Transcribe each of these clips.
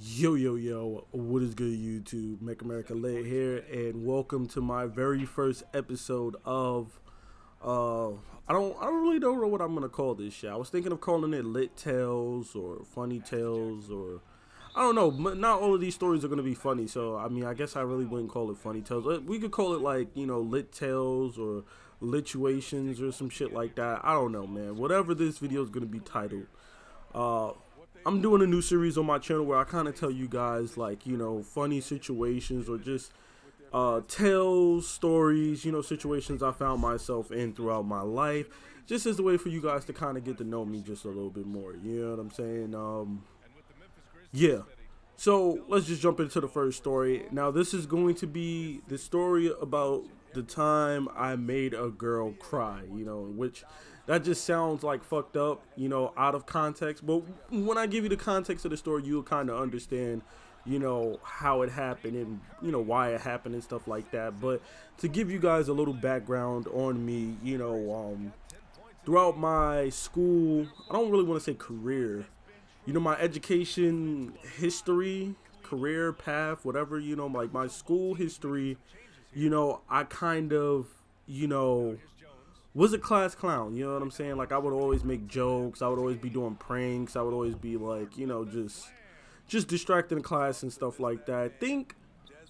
Yo, what is good, YouTube? Make America Lit here, and welcome to my very first episode of I really don't know what I'm gonna call this shit. I was thinking of calling it Lit Tales or Funny Tales, or I don't know. But not all of these stories are gonna be funny, so I mean, I guess I really wouldn't call it Funny Tales. We could call it like Lit Tales or Lituations or some shit like that. I don't know, man. Whatever this video is gonna be titled. Uh, I'm doing a new series on my channel where I kind of tell you guys like funny situations or just tales, stories, situations I found myself in throughout my life, just as a way for you guys to kind of get to know me just a little bit more. You know what I'm saying? Yeah. So let's just jump into the first story. Now this is going to be the story about the time I made a girl cry. Which that just sounds like fucked up, out of context. But when I give you the context of the story, you'll kind of understand, how it happened and, why it happened and stuff like that. But to give you guys a little background on me, throughout my school, I don't really want to say career, my education history, career path, whatever, like my school history, I kind of, was a class clown, you know what I'm saying? Like I would always make jokes, I would always be doing pranks, I would always be like, just distracting the class and stuff like that. Think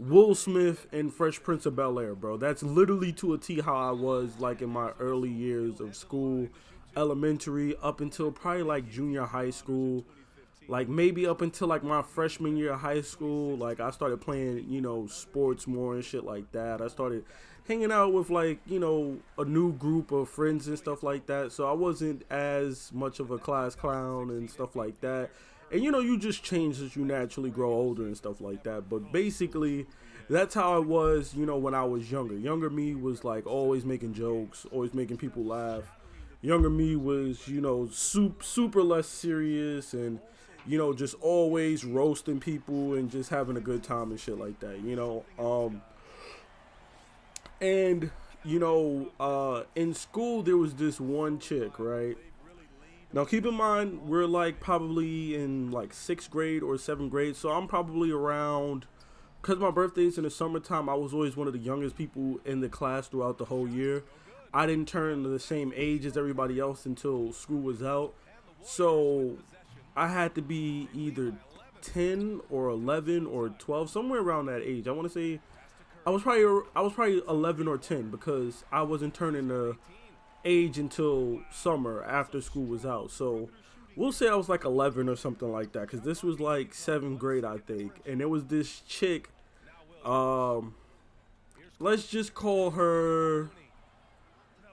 Will Smith and Fresh Prince of Bel-Air, bro. That's literally to a T how I was like in my early years of school, elementary, up until probably like junior high school. Like maybe up until like my freshman year of high school, like I started playing, sports more and shit like that. I started hanging out with like, a new group of friends and stuff like that. So I wasn't as much of a class clown and stuff like that. And you just change as you naturally grow older and stuff like that. But basically, that's how I was, when I was younger. Younger me was like always making jokes, always making people laugh. Younger me was, super less serious and just always roasting people and just having a good time and shit like that, And, in school, there was this one chick, right? Now, keep in mind, we're like probably in like 6th grade or 7th grade. So I'm probably around, because my birthday's in the summertime, I was always one of the youngest people in the class throughout the whole year. I didn't turn the same age as everybody else until school was out. So I had to be either 10 or 11 or 12, somewhere around that age. I want to say I was probably 11 or 10 because I wasn't turning the age until summer after school was out. So we'll say I was like 11 or something like that because this was like 7th grade, I think. And there was this chick, let's just call her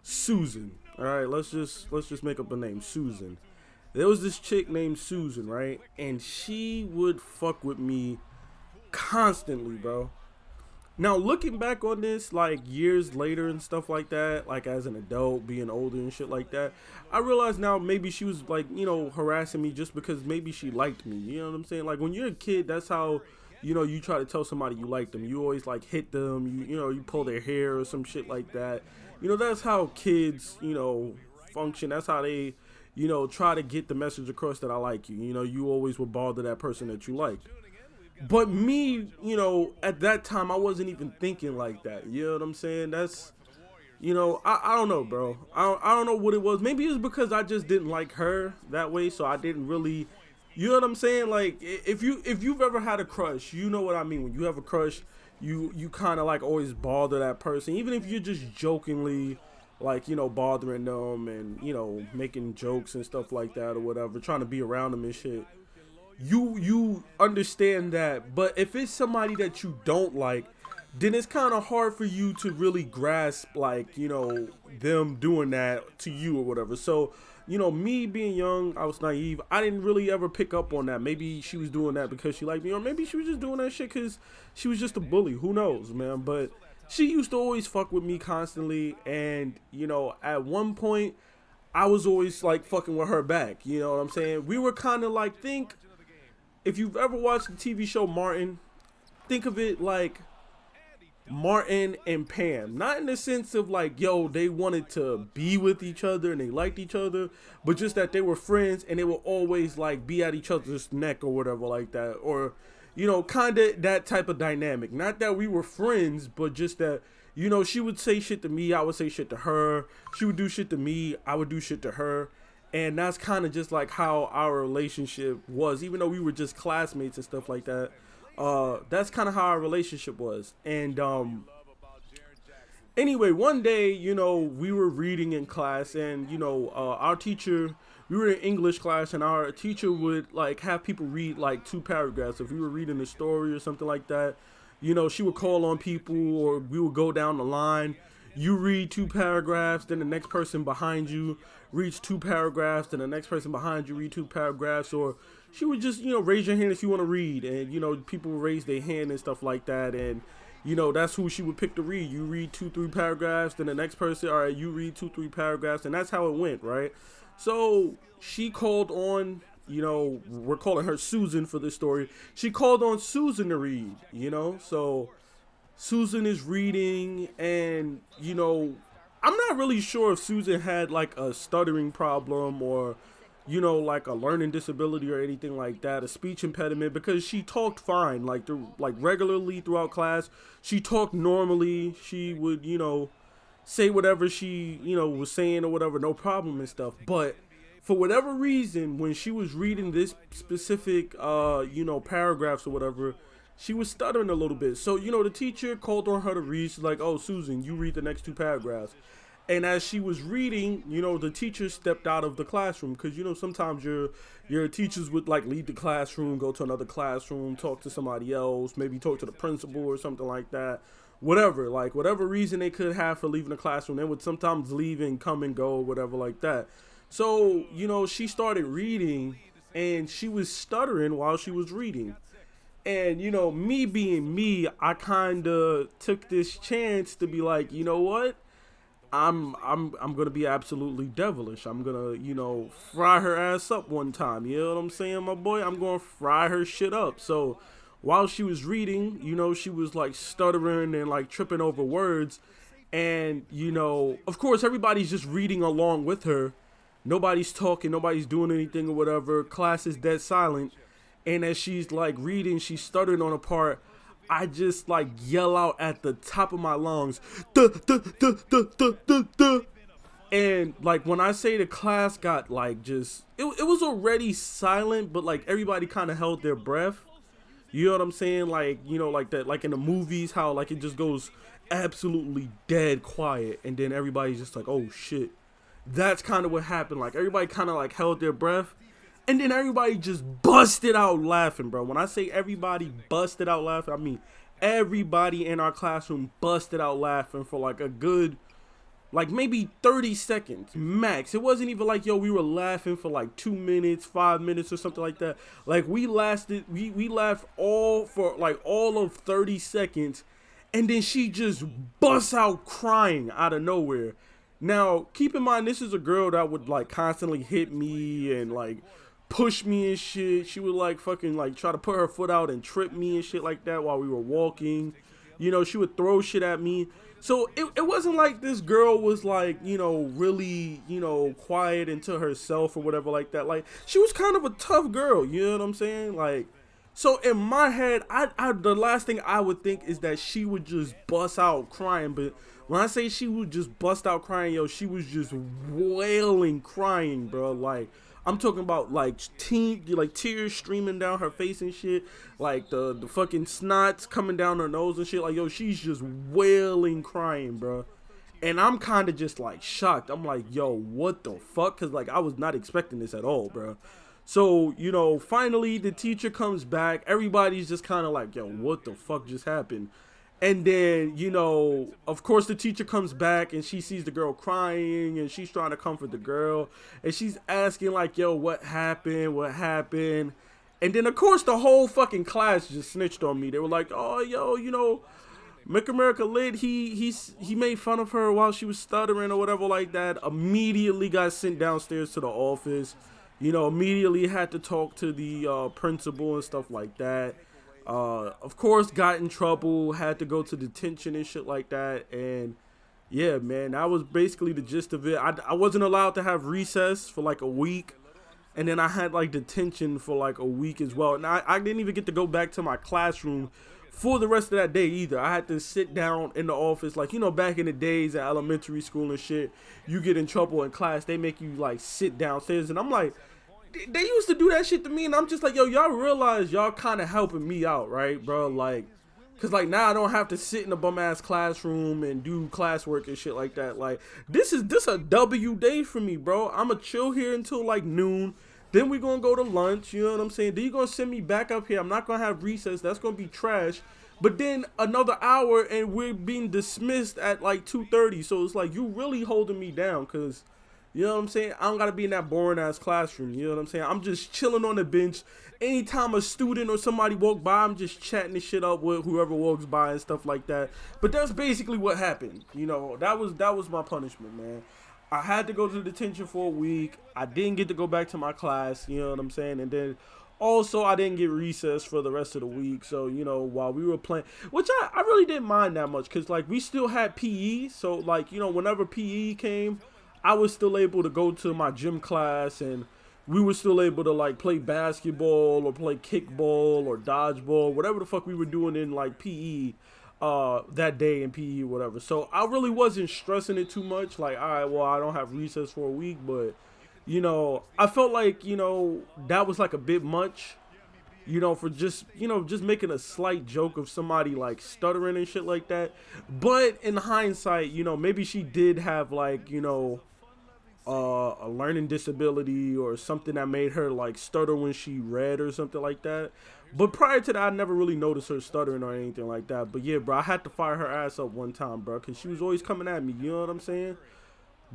Susan. All right, let's just make up a name, Susan. There was this chick named Susan, right? And she would fuck with me constantly, bro. Now, looking back on this, like, years later and stuff like that, like, as an adult, being older and shit like that, I realize now maybe she was, like, harassing me just because maybe she liked me. You know what I'm saying? Like, when you're a kid, that's how, you try to tell somebody you like them. You always, like, hit them. You pull their hair or some shit like that. That's how kids, function. That's how they, try to get the message across that I like you. You always will bother that person that you liked. But me, at that time, I wasn't even thinking like that. You know what I'm saying? That's, I don't know, bro. I don't know what it was. Maybe it's because I just didn't like her that way, so I didn't really, you know what I'm saying? Like, if you've ever had a crush, you know what I mean. When you have a crush, you kind of like always bother that person, even if you're just jokingly, like, bothering them and, making jokes and stuff like that or whatever, trying to be around them and shit. You understand that. But if it's somebody that you don't like, then it's kind of hard for you to really grasp, like, them doing that to you or whatever. So, me being young, I was naive. I didn't really ever pick up on that. Maybe she was doing that because she liked me, or maybe she was just doing that shit because she was just a bully. Who knows, man? But she used to always fuck with me constantly. And, at one point, I was always, like, fucking with her back. You know what I'm saying? We were kind of like, if you've ever watched the TV show Martin, think of it like Martin and Pam. Not in the sense of like, yo, they wanted to be with each other and they liked each other, but just that they were friends and they would always like be at each other's neck or whatever like that. Or, you know, kind of that type of dynamic. Not that we were friends, but just that, you know, she would say shit to me, I would say shit to her. She would do shit to me, I would do shit to her. And that's kind of just like how our relationship was, even though we were just classmates and stuff like that. That's kind of how our relationship was. And anyway, one day, you know, we were reading in class, and you know, our teacher, we were in English class, and our teacher would like have people read like 2 paragraphs. If we were reading a story or something like that, you know, she would call on people, or we would go down the line. You read 2 paragraphs, then the next person behind you reads 2 paragraphs, then the next person behind you read 2 paragraphs, or she would just, you know, raise your hand if you want to read, and you know, people would raise their hand and stuff like that, and you know, that's who she would pick to read. You read 2, 3 paragraphs, then the next person, all right, you read 2, 3 paragraphs, and that's how it went, right? So she called on, you know, we're calling her Susan for this story. She called on Susan to read, you know, so Susan is reading, and you know, I'm not really sure if Susan had like a stuttering problem, or you know, like a learning disability or anything like that, a speech impediment, because she talked fine, like like regularly throughout class. She talked normally. She would, you know, say whatever she, you know, was saying or whatever, no problem and stuff. But for whatever reason, when she was reading this specific, you know, paragraphs or whatever, she was stuttering a little bit. So, you know, the teacher called on her to read. She's like, oh, Susan, you read the next 2 paragraphs. And as she was reading, you know, the teacher stepped out of the classroom, because, you know, sometimes your teachers would like leave the classroom, go to another classroom, talk to somebody else, maybe talk to the principal or something like that. Whatever, like whatever reason they could have for leaving the classroom, they would sometimes leave and come and go or whatever like that. So, you know, she started reading, and she was stuttering while she was reading. And, you know, me being me, I kind of took this chance to be like, you know what? I'm gonna be absolutely devilish. I'm gonna, you know, fry her ass up one time. You know what I'm saying, my boy? I'm gonna fry her shit up. So while she was reading, you know, she was like stuttering and like tripping over words. And, you know, of course everybody's just reading along with her. Nobody's talking, nobody's doing anything or whatever. Class is dead silent. And as she's like reading, she's stuttering on a part. I just like yell out at the top of my lungs, duh, duh, duh, duh, duh, duh, duh. And like when I say the class got like just, it was already silent, but like everybody kind of held their breath. You know what I'm saying? Like, you know, like that, like in the movies, how like it just goes absolutely dead quiet, and then everybody's just like, oh shit. That's kind of what happened. Like everybody kind of like held their breath. And then everybody just busted out laughing, bro. When I say everybody busted out laughing, I mean everybody in our classroom busted out laughing for like a good, like maybe 30 seconds max. It wasn't even like, yo, we were laughing for like 2 minutes, 5 minutes or something like that. Like we laughed all for like all of 30 seconds. And then she just busts out crying out of nowhere. Now, keep in mind, this is a girl that would like constantly hit me and like push me and shit. She would like fucking like try to put her foot out and trip me and shit like that while we were walking. You know, she would throw shit at me. So it wasn't like this girl was like, you know, really, you know, quiet into herself or whatever like that. Like she was kind of a tough girl, you know what I'm saying? Like, so in my head, I the last thing I would think is that she would just bust out crying. But when I say she would just bust out crying, yo, she was just wailing crying, bro. Like I'm talking about like tears streaming down her face and shit, like the fucking snots coming down her nose and shit. Like, yo, she's just wailing crying, bro. And I'm kind of just like shocked. I'm like, yo, what the fuck? Cause like I was not expecting this at all, bro. So, you know, finally the teacher comes back. Everybody's just kind of like, yo, what the fuck just happened? And then, you know, of course the teacher comes back and she sees the girl crying and she's trying to comfort the girl. And she's asking like, yo, what happened? What happened? And then, of course, the whole fucking class just snitched on me. They were like, oh, yo, you know, Make America Lit, he made fun of her while she was stuttering or whatever like that. Immediately got sent downstairs to the office. You know, immediately had to talk to the principal and stuff like that. Of course, got in trouble, had to go to detention and shit like that. And yeah, man, that was basically the gist of it. I wasn't allowed to have recess for like a week. And then I had like detention for like a week as well. And I didn't even get to go back to my classroom for the rest of that day either. I had to sit down in the office. Like, you know, back in the days at elementary school and shit, you get in trouble in class, they make you like sit downstairs. And I'm like, they used to do that shit to me. And I'm just like, yo, y'all realize y'all kind of helping me out, right, bro? Like, cause like now I don't have to sit in a bum ass classroom and do classwork and shit like that. Like this a W day for me, bro. I'ma chill here until like noon. Then we gonna go to lunch. You know what I'm saying? Then you gonna send me back up here. I'm not gonna have recess. That's gonna be trash. But then another hour and we're being dismissed at like 2:30. So it's like you really holding me down, cause you know what I'm saying? I don't gotta be in that boring ass classroom. You know what I'm saying? I'm just chilling on the bench. Anytime a student or somebody walk by, I'm just chatting this shit up with whoever walks by and stuff like that. But that's basically what happened. You know, that was my punishment, man. I had to go to detention for a week. I didn't get to go back to my class. You know what I'm saying? And then also I didn't get recess for the rest of the week. So, you know, while we were playing, which I really didn't mind that much, because like we still had PE. So like, you know, whenever PE came, I was still able to go to my gym class, and we were still able to like play basketball or play kickball or dodgeball, whatever the fuck we were doing in like PE that day in PE or whatever. So I really wasn't stressing it too much. Like, all right, well, I don't have recess for a week, but you know, I felt like, you know, that was like a bit much, you know, for just, you know, just making a slight joke of somebody like stuttering and shit like that. But in hindsight, you know, maybe she did have like, you know, a learning disability or something that made her like stutter when she read or something like that. But prior to that, I never really noticed her stuttering or anything like that. But yeah, bro, I had to fire her ass up one time, bro, because she was always coming at me. You know what I'm saying?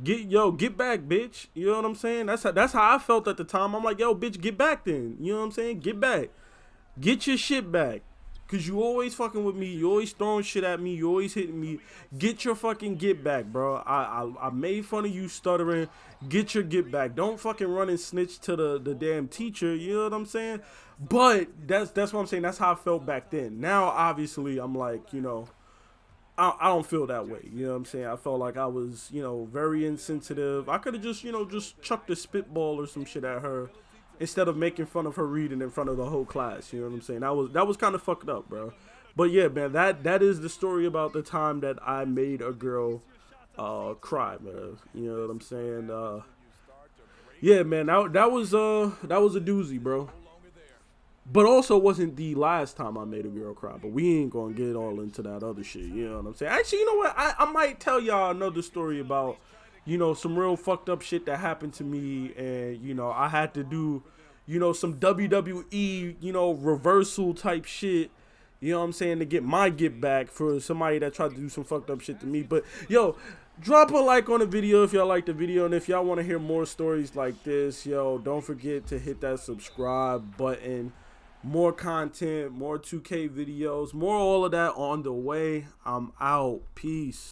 Get back, bitch. You know what I'm saying? That's how I felt at the time. I'm like, yo, bitch, get back then. You know what I'm saying? Get back. Get your shit back. Cause you always fucking with me. You always throwing shit at me. You always hitting me. Get your fucking get back, bro. I made fun of you stuttering. Get your get back. Don't fucking run and snitch to the damn teacher. You know what I'm saying? But that's what I'm saying. That's how I felt back then. Now, obviously, I'm like, you know, I don't feel that way. You know what I'm saying? I felt like I was, you know, very insensitive. I could have just, you know, just chucked a spitball or some shit at her, instead of making fun of her reading in front of the whole class. You know what I'm saying? That was kind of fucked up, bro. But yeah, man, that is the story about the time that I made a girl cry, man. You know what I'm saying? Yeah, man, that was a doozy, bro. But also wasn't the last time I made a girl cry. But we ain't gonna get all into that other shit. You know what I'm saying? Actually, you know what? I might tell y'all another story about, you know, some real fucked up shit that happened to me. And, you know, I had to do, you know, some WWE, you know, reversal type shit. You know what I'm saying? To get my get back for somebody that tried to do some fucked up shit to me. But, yo, drop a like on the video if y'all like the video. And if y'all want to hear more stories like this, yo, don't forget to hit that subscribe button. More content, more 2K videos, more all of that on the way. I'm out. Peace.